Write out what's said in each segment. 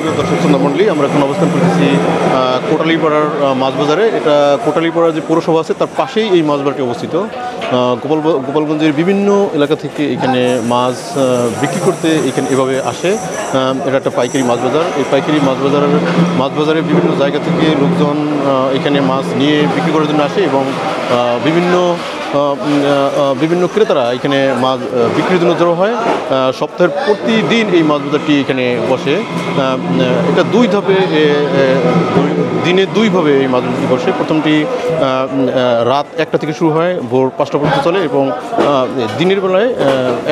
সুপ্রিয় দর্শক শ্রোতা মণ্ডলী, আমরা এখন অবস্থান করতেছি কোটালীপাড়ার মাছ বাজারে। এটা কোটালীপাড়া যে পৌরসভা আছে তার পাশেই এই মাছ বাজারটি অবস্থিত। গোপালগঞ্জের বিভিন্ন এলাকা থেকে এখানে মাছ বিক্রি করতে এভাবে আসে। এটা একটা পাইকারি মাছ বাজার। এই পাইকারি মাছ বাজারে বিভিন্ন জায়গা থেকে লোকজন এখানে মাছ নিয়ে বিক্রি করার জন্য আসে এবং বিভিন্ন ক্রেতারা এখানে মাছ বিক্রির জন্য জড়ো হয়। সপ্তাহের প্রতিদিন এই মাছ বাজারটি এখানে বসে। এটা দিনে দুইভাবে এই মাছ বাজারটি বসে। প্রথমটি রাত 1টা থেকে শুরু হয়, ভোর 5টা পর্যন্ত চলে, এবং দিনের বেলায়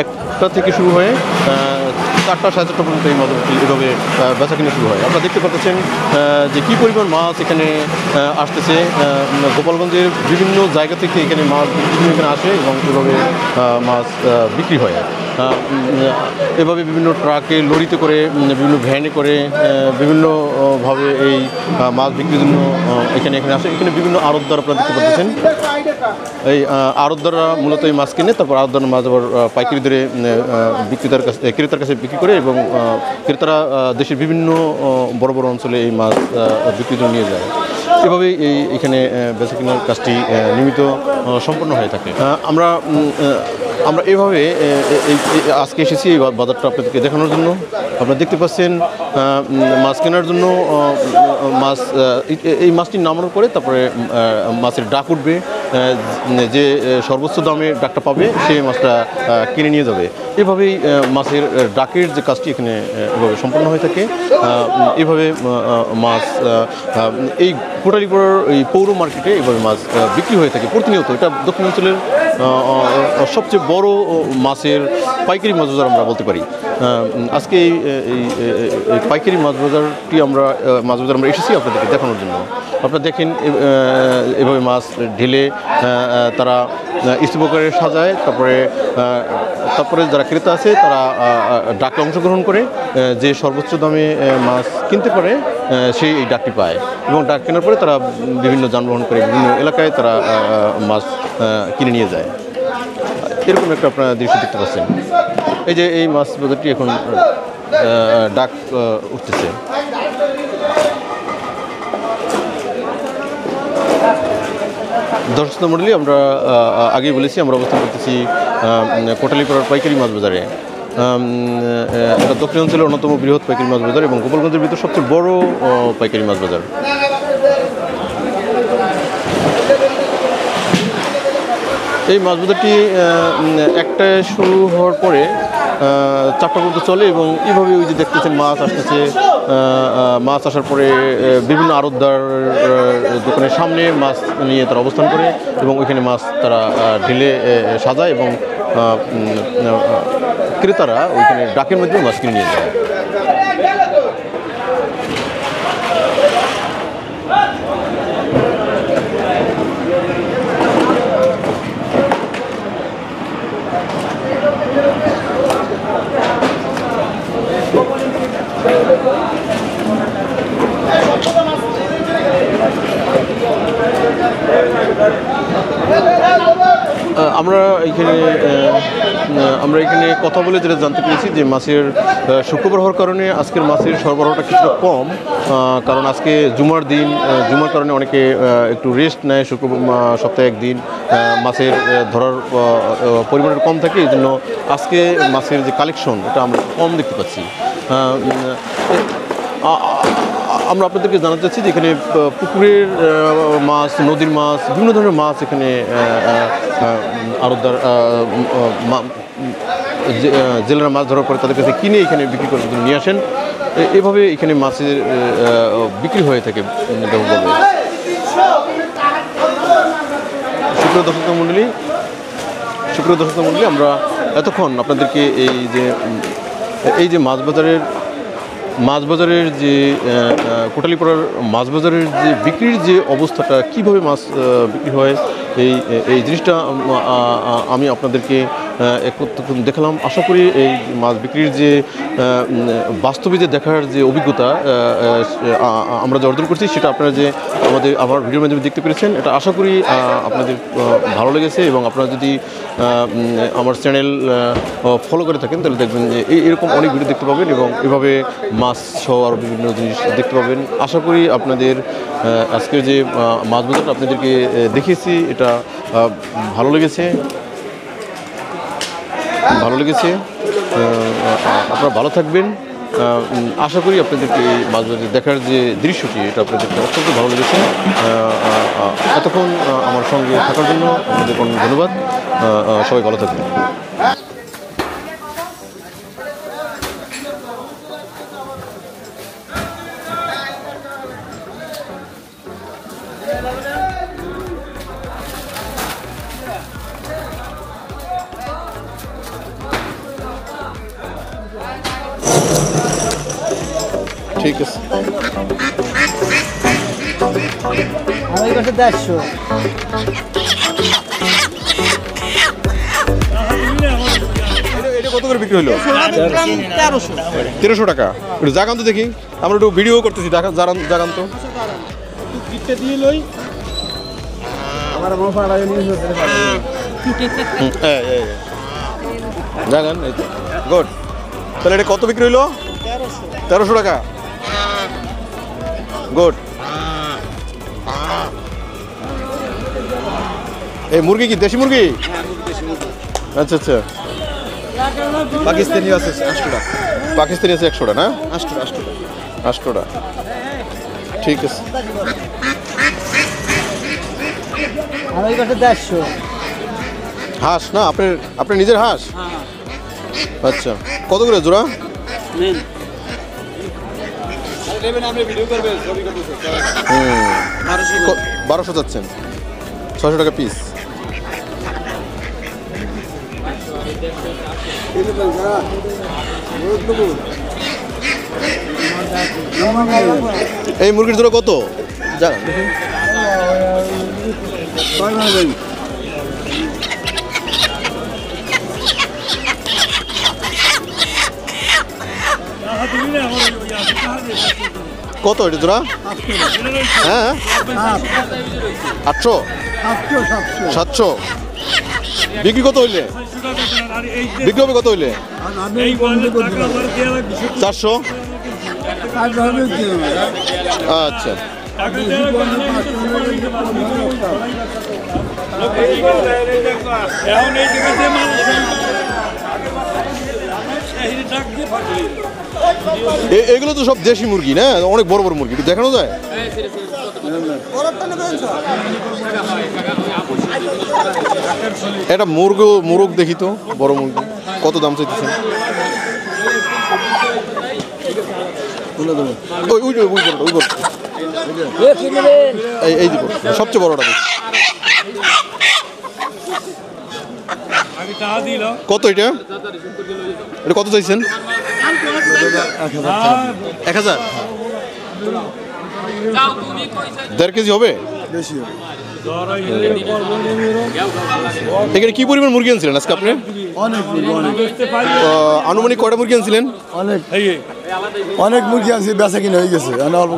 1টা থেকে শুরু হয়ে 4টা 4:30 পর্যন্ত এই মাছ বাজারটি এভাবে বেচা কিনে শুরু হয়। আপনারা দেখতে পাচ্ছেন যে কী পরিমাণ মাছ এখানে আসতেছে। গোপালগঞ্জের বিভিন্ন জায়গা থেকে এখানে মাছ এখানে আসে এবং এভাবে মাছ বিক্রি হয়। এভাবে বিভিন্ন ট্রাকে, লরিতে করে, বিভিন্ন ভ্যানে করে বিভিন্নভাবে এই মাছ বিক্রির জন্য এখানে আসে। এখানে বিভিন্ন আড়তদার আপনারা দেখতে পাচ্ছেন। এই আড়তদাররা মূলত এই মাছ কিনে, তারপর আড়তদার মাছ আবার পাইকারি দরে ক্রেতার কাছে বিক্রি করে, এবং ক্রেতারা দেশের বিভিন্ন বড় বড় অঞ্চলে এই মাছ বিক্রির জন্য নিয়ে যায়। এভাবেই এখানে বেচা কেনার কাজটি নিয়মিত সম্পন্ন হয়ে থাকে। আমরা এভাবে আজকে এসেছি এই বাজারটা আপনাদেরকে দেখানোর জন্য। আপনারা দেখতে পাচ্ছেন মাছ কেনার জন্য এই মাছটি নামানোর পরে তারপরে মাছের ডাক উঠবে। যে সর্বোচ্চ দামে ডাকটা পাবে সে মাছটা কিনে নিয়ে যাবে। এভাবেই মাছের ডাকের যে কাজটি এখানে এভাবে সম্পন্ন হয়ে থাকে। এভাবে মাছ এই কোটালীপাড়ার এই পৌর মার্কেটে এভাবে মাছ বিক্রি হয়ে থাকে প্রতিনিয়ত। এটা দক্ষিণাঞ্চলের সবচেয়ে বড় মাছের পাইকারি মাছ বাজার আমরা বলতে পারি। আজকে এই পাইকারি মাছ বাজারটি আমরা এসেছি আপনাদেরকে দেখানোর জন্য। আপনারা দেখেন এভাবে মাছ ঢেলে তারা স্তূপকারে সাজায়। তারপরে যারা ক্রেতা আছে তারা ডাকে অংশগ্রহণ করে যে সর্বোচ্চ দামে মাছ কিনতে পারে সেই এই ডাকটি পায়, এবং ডাক কেনার পরে তারা বিভিন্ন যানবাহন করে বিভিন্ন এলাকায় তারা মাছ কিনে নিয়ে যায়। এরকম একটা আপনারা দৃশ্য দেখতে পাচ্ছেন। এই যে এই মাছ বাজারটি এখন ডাক উঠতেছে। দর্শক মণ্ডলী, আমরা আগেই বলেছি আমরা অবস্থান করতেছি কোটালীপাড়ার পাইকারি মাছ বাজারে। এটা দক্ষিণাঞ্চলের অন্যতম বৃহৎ পাইকারি মাছ বাজার এবং গোপালগঞ্জের ভিতর সবচেয়ে বড় পাইকারি মাছ বাজার। এই মাছ বাজারটি 1টায় শুরু হওয়ার পরে 4টা পর্যন্ত চলে, এবং এইভাবে ওই যে দেখতেছেন মাছ আসতেছে। মাছ আসার পরে বিভিন্ন আড়তদার দোকানের সামনে মাছ নিয়ে তারা অবস্থান করে, এবং ওইখানে মাছ তারা ঢেলে সাজায়, এবং ক্রেতারা ওইখানে ডাকের মাধ্যমে মাছ কিনে নিয়ে যায়। আমরা এখানে কথা বলে যেটা জানতে পেরেছি যে মাছের শুক্রবার হওয়ার কারণে আজকের মাছের সরবরাহটা কিছুটা কম, কারণ আজকে জুমার দিন। জুমার কারণে অনেকে একটু রেস্ট নেয়। সপ্তাহে একদিন মাছের ধরার পরিমাণটা কম থাকে, এই জন্য আজকে মাছের যে কালেকশন এটা আমরা কম দেখতে পাচ্ছি। আমরা আপনাদেরকে জানাতে চাচ্ছি যে এখানে পুকুরের মাছ, নদীর মাছ, বিভিন্ন ধরনের মাছ এখানে আড়তদার জেলেরা মাছ ধরার পরে তাদের কাছে কিনে এখানে বিক্রি করার জন্য নিয়ে আসেন। এভাবে এখানে মাছের বিক্রি হয়ে থাকে ব্যাপকভাবে। সুপ্রিয় দর্শক মণ্ডলী, আমরা এতক্ষণ আপনাদেরকে এই যে মাছ বাজারের যে কোটালীপাড়ার মাছ বাজারের যে বিক্রির যে অবস্থাটা, কীভাবে মাছ বিক্রি হয় এই জিনিসটা আমি আপনাদেরকে দেখলাম। আশা করি এই মাছ বিক্রির যে বাস্তবে যে দেখার যে অভিজ্ঞতা আমরা যে অর্জন করছি সেটা আপনারা যে আমার ভিডিওর মাধ্যমে দেখতে পেরেছেন, এটা আশা করি আপনাদের ভালো লেগেছে। এবং আপনারা যদি আমার চ্যানেল ফলো করে থাকেন তাহলে দেখবেন যে এরকম অনেক ভিডিও দেখতে পাবেন এবং এভাবে মাছ সহ আরও বিভিন্ন জিনিস দেখতে পাবেন। আশা করি আপনাদের আজকের যে মাছ বাজারটা আপনাদেরকে দেখিয়েছি এটা ভালো লেগেছে। আপনারা ভালো থাকবেন। আশা করি আপনাদেরকে এই মাছ বাজার দেখার যে দৃশ্যটি এটা আপনাদেরকে অত্যন্ত ভালো লেগেছে। এতক্ষণ আমার সঙ্গে থাকার জন্য আপনাদের অনেক ধন্যবাদ। সবাই ভালো থাকবেন। ঠিক আছে, আমার কাছে 150। এটা কত করে বিক্রি হলো? 1300 টাকা। একটু জাগান তো দেখি, আমরা একটু ভিডিও করতেছি। জাগান তো দিয়ে লই আমার জাগান। গুড। তাহলে এটা কত বিক্রি হইলো? 1300 টাকা। গুড। এই মুরগি কি দেশি মুরগি? আচ্ছা আচ্ছা। পাকিস্তানি আছে 8টা। পাকিস্তানি আছে 100টা না? 8টা। ঠিক আছে। আমার কাছে 150। হাঁস না আপনার নিজের হাঁস? আচ্ছা, কত করে জোড়া? 1200 যাচ্ছেন, 600 টাকা পিস। এই মুরগির জোড়া কত জানেন? কত এটা জোড়া? হ্যাঁ 800 700। বিক্রি কত হইলে? বিক্রি হবে কত হইলে? 400। আচ্ছা, এগুলো তো সব দেশি মুরগি না? অনেক বড় বড় মুরগি, দেখানো যায়? এটা মুরগ দেখি তো, বড় মুরগি কত দাম চাইতেছেন? এই দিব সবচেয়ে বড়টা দেখি। কত এটা? এটা কত চাইছেন? 1000। 1.5 কেজি হবে? এখানে কি পরিমাণ মুরগি আনছিলেন আজকে আপনি? আনুমানিক কয়টা মুরগি আনছিলেন? অনেক মুরগি আনছি, বেচা কিনা হয়ে গেছে।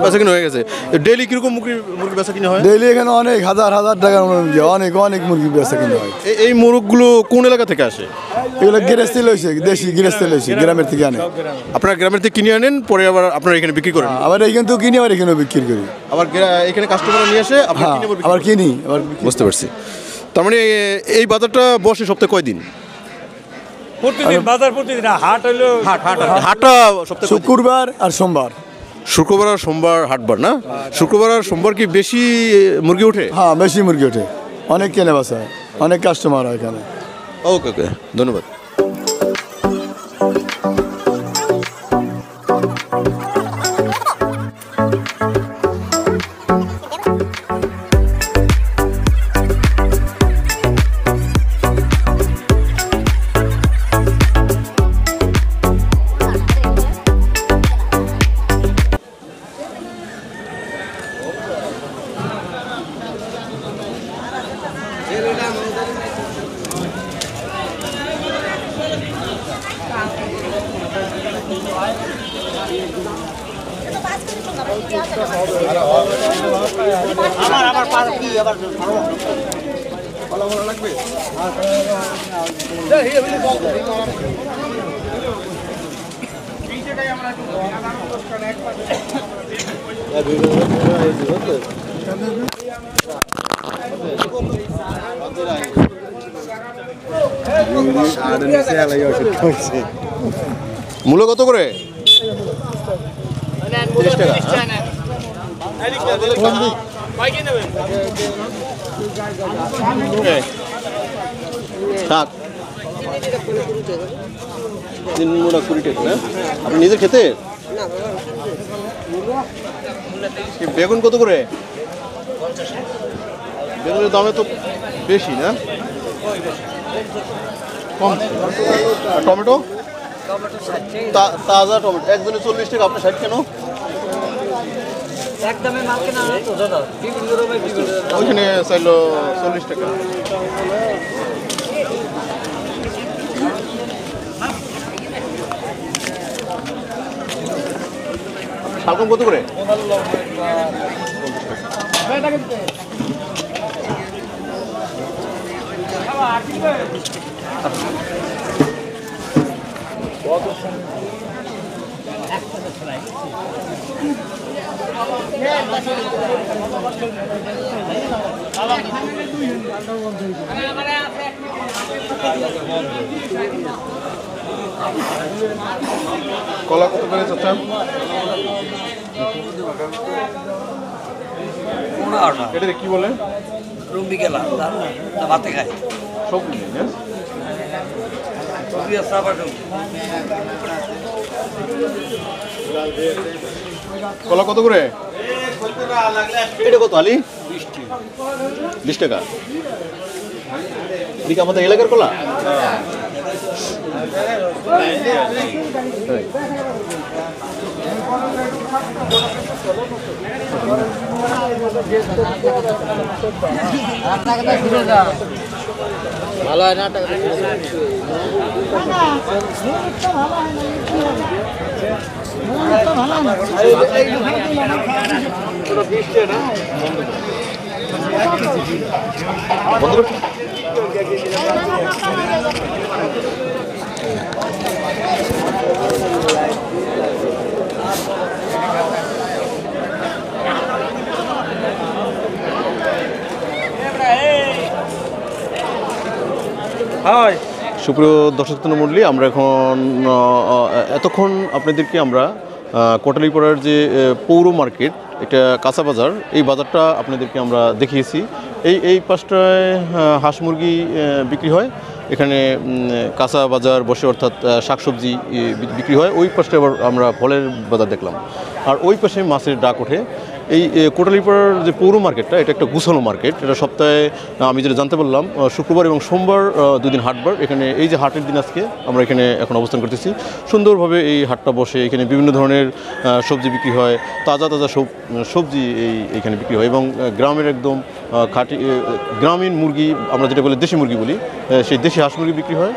বেচা কিনা হয়ে গেছে। ডেইলি কিরকম মুরগি বেচা কিনা হয়? ডেইলি এখানে অনেক হাজার টাকার মুরগি, অনেক মুরগি বেচা কিনা হয়। এই মুরগগুলো কোন এলাকা থেকে আসে? এগুলো গৃহস্থী লইছে, দেশি গৃহস্থী লইছে, গ্রামের থেকে আনে। আপনারা গ্রামের থেকে কিনে আনেন, পরে আবার আপনারা এখানে বিক্রি করেন? আবার এখান থেকে কিনে আবার এখানে বিক্রি করি। আবার এখানে কাস্টমার নিয়ে আসে, আবার কিনি। বুঝতে পারছি। তার মানে এই বাজারটা বসে সপ্তাহে কয়দিন? প্রতিদিন বাজার, প্রতিদিন হাট হলো। হাটটা সপ্তাহে শুক্রবার আর সোমবার। শুক্রবার আর সোমবার হাটবার না? শুক্রবার আর সোমবার কি বেশি মুরগি ওঠে? হ্যাঁ, বেশি মুরগি ওঠে, অনেক কেনে বাসা, অনেক কাস্টমার হয় এখানে। ওকে, ধন্যবাদ। মূল্য কত করে? 30 টাকা। শাক 3 মোটা 20 টাকা না? আপনি নিজের খেতে? বেগুন কত করে? বেগুনের দামে তো বেশি না? কম। আর টমেটো? তাজা টমেটো একজনে 40 টাকা, আপনি 60 কেন? ওইখানে চাইলো 40 টাকা। শালগম কত করে? কলা কত করে চাচ্ছেন? এটা কি বলে? রুম্বি গেলা ভাতে খাই সব নেই না? কলা কত করে? এটা কত আলি? 20 টাকা। এদিকে আমাদের এলাকার কলা? ভালো হয় না টাকা সুপ্রিয় দর্শক মণ্ডলী, আমরা এখন এতক্ষণ আপনাদেরকে আমরা কোটালীপাড়ার যে পৌর মার্কেট, এটা কাঁচা বাজার, এই বাজারটা আপনাদেরকে আমরা দেখিয়েছি। এই পাশটায় হাঁস মুরগি বিক্রি হয়, এখানে কাঁচা বাজার বসে, অর্থাৎ শাকসবজি বিক্রি হয়। ওই পাশটা আবার আমরা ফলের বাজার দেখলাম, আর ওই পাশে মাছের ডাক ওঠে। এই কোটালীপাড়ার যে পৌর মার্কেটটা, এটা একটা গুছানো মার্কেট। এটা সপ্তাহে আমি যেটা জানতে পারলাম শুক্রবার এবং সোমবার 2 দিন হাটবার। এখানে এই যে হাটের দিন আজকে আমরা এখানে এখন অবস্থান করতেছি, সুন্দরভাবে এই হাটটা বসে। এখানে বিভিন্ন ধরনের সবজি বিক্রি হয়, তাজা তাজা সবজি এইখানে বিক্রি হয়, এবং গ্রামের একদম খাঁটি গ্রামীণ মুরগি, আমরা যেটা বলি দেশি মুরগি বলি, সেই দেশি হাঁস মুরগি বিক্রি হয়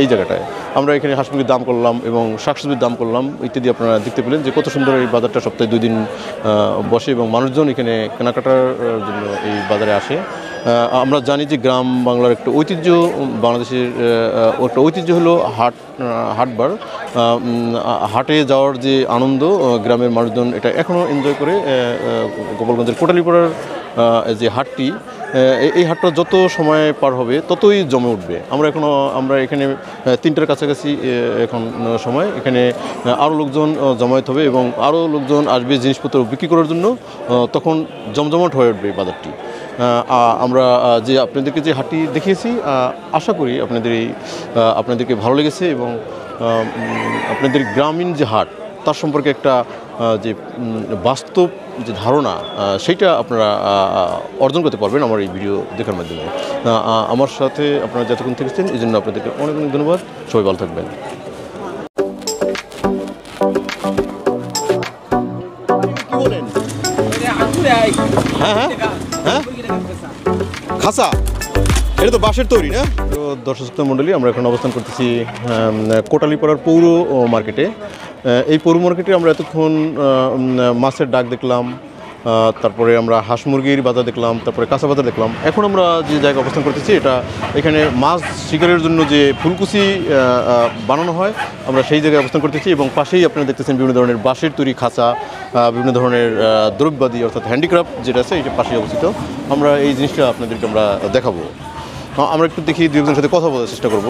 এই জায়গাটায়। আমরা এখানে হাঁস মুরগির দাম করলাম এবং শাকসবজির দাম করলাম ইত্যাদি। আপনারা দেখতে পেলেন যে কত সুন্দর এই বাজারটা সপ্তাহে 2 দিন বসে, এবং মানুষজন এখানে কেনাকাটার জন্য এই বাজারে আসে। আমরা জানি যে গ্রাম বাংলার একটা ঐতিহ্য, বাংলাদেশের একটা ঐতিহ্য হলো হাটবার। হাটে যাওয়ার যে আনন্দ, গ্রামের মানুষজন এটা এখনও এনজয় করে। গোপালগঞ্জের কোটালীপাড়ার যে হাটটি, এই হাটটা যত সময় পার হবে ততই জমে উঠবে। আমরা এখানে 3টার কাছাকাছি এখন সময়, এখানে আরও লোকজন জমায়েত হবে এবং আরও লোকজন আসবে জিনিসপত্র বিক্রি করার জন্য। তখন জমজমাট হয়ে উঠবে এই বাজারটি। আমরা যে আপনাদেরকে যে হাটটি দেখিয়েছি, আশা করি আপনাদেরকে ভালো লেগেছে, এবং আপনাদের গ্রামীণ যে হাট, তার সম্পর্কে একটা যে বাস্তব যে ধারণা, সেইটা আপনারা অর্জন করতে পারবেন আমার এই ভিডিও দেখার মাধ্যমে। আমার সাথে আপনারা যতক্ষণ থেকেছেন এই জন্য আপনাদেরকে অনেক অনেক ধন্যবাদ। সবাই ভালো থাকবেন। হ্যাঁ হ্যাঁ হ্যাঁ, খাসা, এটা তো বাঁশের তৈরি না? তো দর্শক মণ্ডলী, আমরা এখন অবস্থান করতেছি কোটালীপাড়ার পৌর মার্কেটে। এই পৌর মার্কেটে আমরা এতক্ষণ মাছের ডাক দেখলাম, তারপরে আমরা হাঁস মুরগির বাজার দেখলাম, তারপরে কাঁচা বাজার দেখলাম। এখন আমরা যে জায়গায় অবস্থান করতেছি এটা এখানে মাছ শিকারের জন্য যে ফুলকুচি বানানো হয় আমরা সেই জায়গায় অবস্থান করতেছি এবং পাশেই আপনারা দেখতেছেন বিভিন্ন ধরনের বাঁশের তৈরি খাঁচা, বিভিন্ন ধরনের দ্রব্যাদি অর্থাৎ হ্যান্ডিক্রাফট যেটা আছে এটা পাশেই অবস্থিত। আমরা এই জিনিসটা আপনাদেরকে আমরা দেখাবো। আমরা একটু দেখি দুই একজনের সাথে কথা বলার চেষ্টা করব।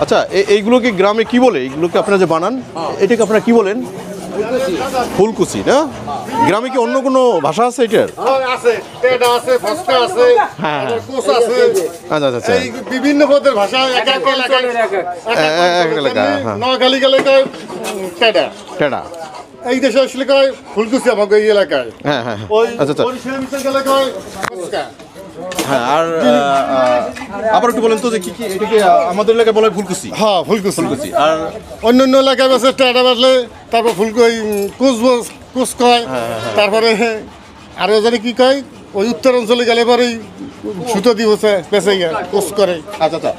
আচ্ছা, এইগুলোকে গ্রামে কি বলে? এইগুলোকে আপনারা যে বানান এটাকে আপনারা কি বলেন? ফুলকুচি না? গ্রামে কি অন্য কোনো ভাষা আছে এটার? আছে, টেডা আছে, ফসকা আছে, হ্যাঁ, হ্যাঁ। কোস আছে। আচ্ছা আচ্ছা আচ্ছা, এই বিভিন্ন পদের ভাষা এক এক এলাকায় এক এলাকা, হ্যাঁ। নোয়াখালী গেলে কয় টেডা, টেডা, এই দেশে আসলে কয় ফুলকুচি আমাকে এই এলাকায়। হ্যাঁ হ্যাঁ হ্যাঁ। ওই আচ্ছা আচ্ছা, বরিশালের ভিতরে গেলে কয় ফসকা। হ্যাঁ। আর আবার একটু বলেন তো যে কি কি এটাকে আমাদের এলাকায় বলা হয় ফুলকুচি? হ্যাঁ, ফুলকুচি। ফুলকুচি। আর অন্য অন্য এলাকায় বাসে টেডা বাসলে তারপর কুচ কয়, তারপরে আরো জানি কি কয় ওই উত্তর অঞ্চলে গেলে পরেই সুতো দিয়ে পেঁচে কুচ করে। আচ্ছা আচ্ছা,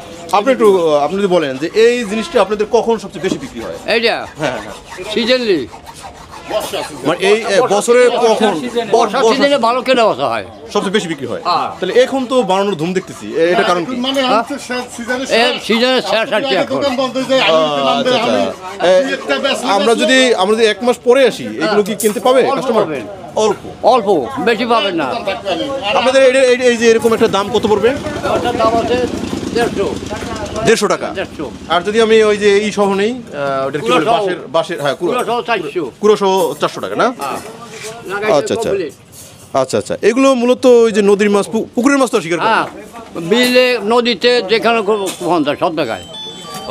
আপনি যদি বলেন যে এই জিনিসটা আপনাদের কখন সবচেয়ে বেশি বিক্রি হয়? এইটা সিজনলি মানে এই বছরে কখন বর্ষার সিজনে ভালো কেনা বসা হয়। সবচেয়ে বেশি বিক্রি হয়? তাহলে এখন তো বানানোর ধুম দেখতেছি, এটা কারণ কি? মানে হচ্ছে সিজনে এই সিজনে শেষ আর কি এখন। দোকান বন্ধ হয়ে যায়, আমি নাম দেয়, আমি দুই একটা বেচলে আমরা যদি এক মাস পরে আসি এগুলো কি কিনতে পাবে কাস্টমার? পাবেন। অল্প। অল্প, বেশি পাবেন না। আপনাদের এই যে এরকম একটা দাম কত পড়বে? ওটার দাম আছে 150 150 টাকা। 150 আর যদি আমি ওই যে এই সহ নেই ওটার কি বলে কুড়ো সহ। বাঁশের হ্যাঁ পুরো সহ 400। কুড়ো সহ 400 টাকা না? আচ্ছা আচ্ছা আচ্ছা আচ্ছা, এগুলো মূলত ওই যে নদীর মাছ, পুকুরের মাছ তো শিকার করে? হ্যাঁ, বিলে নদীতে যেখানে পাওয়া যায় সব জায়গায়।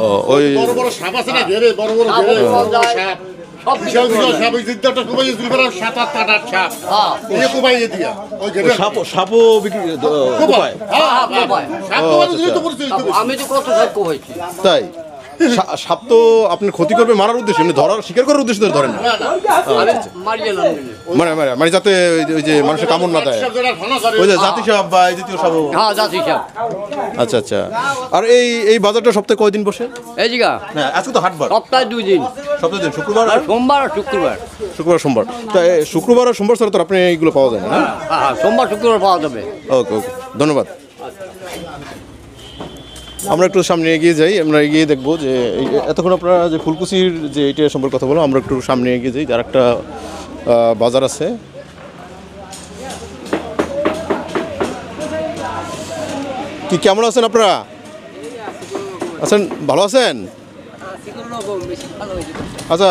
ও, ওই বড় বড় সাপ আছে না, ঘেরে বড় বড় সাপ ঘেরে পাওয়া বড় বড় যায়। সাপ, সব বিশাল বিশাল সাপ, ওই জিদ্দাটা কোবাই দিল করে 7-8 সাপ, হ্যাঁ। এই কোবাইয়ে দিয়া ওই ঘেরে সাপও বিক্রি কোপায়? হ্যাঁ, কোপায়। সাপ কোবানোর জন্য আচ্ছা, তো পরিচিত। আমি তো কত সব কোপাইছি। তাই? সাপ তো আপনি ক্ষতি করবে মারার উদ্দেশ্যে, এমনি ধরার শিকার করার উদ্দেশ্যে তো ধরেন না? আমি মারি গেলাম। মানে যাতে ওই যে মানুষের কামড় না দেয়, সাপ যেটা ভাঙা করে, ওই যে জাতি সাপ বা এই জাতীয় সাপ। হ্যাঁ, জাতি সাপ। আচ্ছা আচ্ছা। আর এই বাজারটা সপ্তাহে কয়দিন বসে? এই জায়গা হ্যাঁ, আজকে তো হাটবার। সপ্তাহে 2 দিন, সপ্তাহে দিন, শুক্রবার আর সোমবার আর শুক্রবার। শুক্রবার সোমবার। তা শুক্রবার আর সোমবার ছাড়া তো আপনি এইগুলো পাওয়া যায় না? হ্যাঁ, হ্যাঁ, সোমবার শুক্রবার পাওয়া যাবে। ওকে ওকে, ধন্যবাদ। আমরা একটু সামনে এগিয়ে যাই, আমরা এগিয়ে দেখবো যে এতক্ষণ আপনারা যে ফুলকুচির যে এইটা সম্পর্কে কথা বলো, আমরা একটু সামনে এগিয়ে যাই। আর একটা বাজার আছে। কি কেমন আছেন আপনারা? আছেন, ভালো আছেন? আচ্ছা,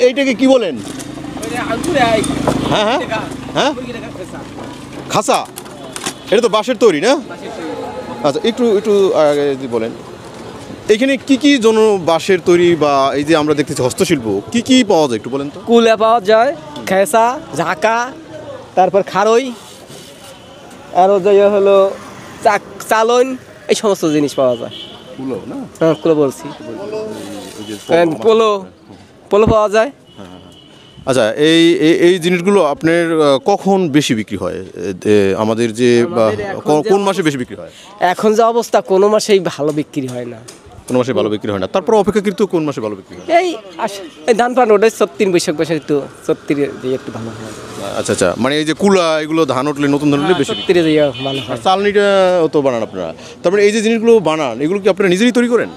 এইটাকে কি বলেন? হ্যাঁ হ্যাঁ হ্যাঁ, খাসা। এটা তো বাঁশের তৈরি না? আচ্ছা, একটু আগে যদি বলেন এখানে কি কি জন্য বাঁশের তৈরি বা এই যে আমরা দেখতেছি হস্তশিল্প কি কি পাওয়া যায় একটু বলেন তো? কুলে পাওয়া যায়, খেসা, ঝাঁকা, তারপর খারই, আরও যে হলো চালন, এই সমস্ত জিনিস পাওয়া যায়। কুলো না? হ্যাঁ, কুলো বলছি, ওই যে পোলো পাওয়া যায়। আচ্ছা, এই জিনিসগুলো আপনার কখন বেশি বিক্রি হয়? আমাদের যে কোন মাসে বেশি বিক্রি হয়? এখন যে অবস্থা কোনো মাসেই ভালো বিক্রি হয় না। কোন মাসে ভালো বিক্রি হয় না, তারপর অপেক্ষাকৃত কোন মাসে ভালো বিক্রি হয়? এই ধান পান ওটাই 34 বৈশাখ মাসে একটু 34 দিয়ে একটু ভালো হয়। আচ্ছা আচ্ছা, মানে এই যে কুলা এগুলো ধান উঠলে নতুন ধান উঠলে বেশি বিক্রি 34 দিয়ে ভালো হয়। হয়। চালনিটা তো বানান আপনারা, তারপরে এই যে জিনিসগুলো বানান এগুলো কি আপনারা নিজেই তৈরি করেন?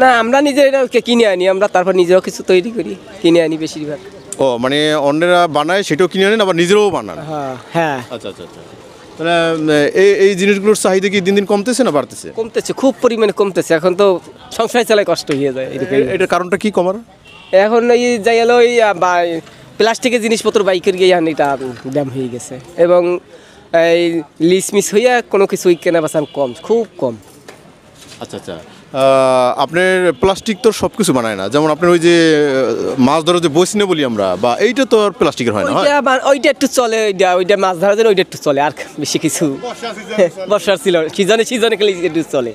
না, আমরা নিজেরা কিনে আনি, আমরা তারপর নিজেও কিছু তৈরি করি, কিনে আনি বেশিরভাগ। ও, মানে অন্যরা বানায় সেটাও কিনে আনেন আবার নিজেরাও বানান? হ্যাঁ হ্যাঁ, আচ্ছা আচ্ছা আচ্ছা। তাহলে এই জিনিসগুলোর চাহিদা কি দিন দিন কমতেছে না বাড়তেছে? কমতেছে, খুব পরিমাণে কমতেছে। এখন তো সংসার চালায় কষ্ট হয়ে যায়। এটার কারণটা কি কমার? এখন এই যাই হলো এই প্লাস্টিকের জিনিসপত্র বাইকের গিয়ে এটা দাম হয়ে গেছে, এবং এই লিস মিস হইয়া কোনো কিছুই কেনা বেচা কম, খুব কম। আচ্ছা আচ্ছা, আপনার প্লাস্টিক তো সব কিছু বানায় না, যেমন আপনার ওই যে মাছ ধরার যে বসিনে বলি আমরা, বা এইটা তো আর প্লাস্টিকের হয় না? হয়? ওইটা একটু চলে, ওইটা মাছ ধরার জন্য ওইটা একটু চলে, আর বেশি কিছু বর্ষার ছিল, সিজনে খালি একটু চলে।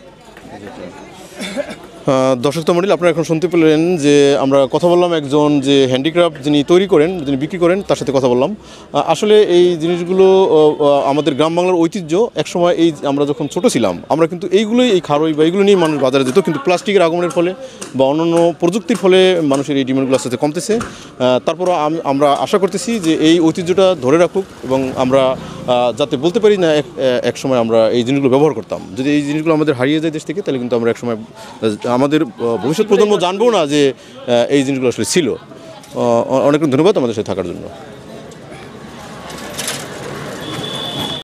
দর্শক মণ্ডলী, আপনারা এখন শুনতে পেলেন যে আমরা কথা বললাম একজন যে হ্যান্ডিক্রাফট যিনি তৈরি করেন, যিনি বিক্রি করেন, তার সাথে কথা বললাম। আসলে এই জিনিসগুলো আমাদের গ্রাম বাংলার ঐতিহ্য। একসময় এই আমরা যখন ছোট ছিলাম আমরা কিন্তু এইগুলোই, এই খারই বা এইগুলো নিয়ে মানুষ বাজারে যেত, কিন্তু প্লাস্টিকের আগমনের ফলে বা অন্যান্য প্রযুক্তির ফলে মানুষের এই ডিমান্ডগুলো আস্তে আস্তে কমতেছে। তারপরও আমরা আশা করতেছি যে এই ঐতিহ্যটা ধরে রাখুক এবং আমরা যাতে বলতে পারি না এক সময় আমরা এই জিনিসগুলো ব্যবহার করতাম। যদি এই জিনিসগুলো আমাদের হারিয়ে যায় দেশ থেকে, তাহলে কিন্তু আমরা একসময় আমাদের ভবিষ্যৎ প্রজন্ম জানবো না যে এই জিনিসগুলো আসলে ছিল। অনেক ধন্যবাদ আমাদের সাথে থাকার জন্য।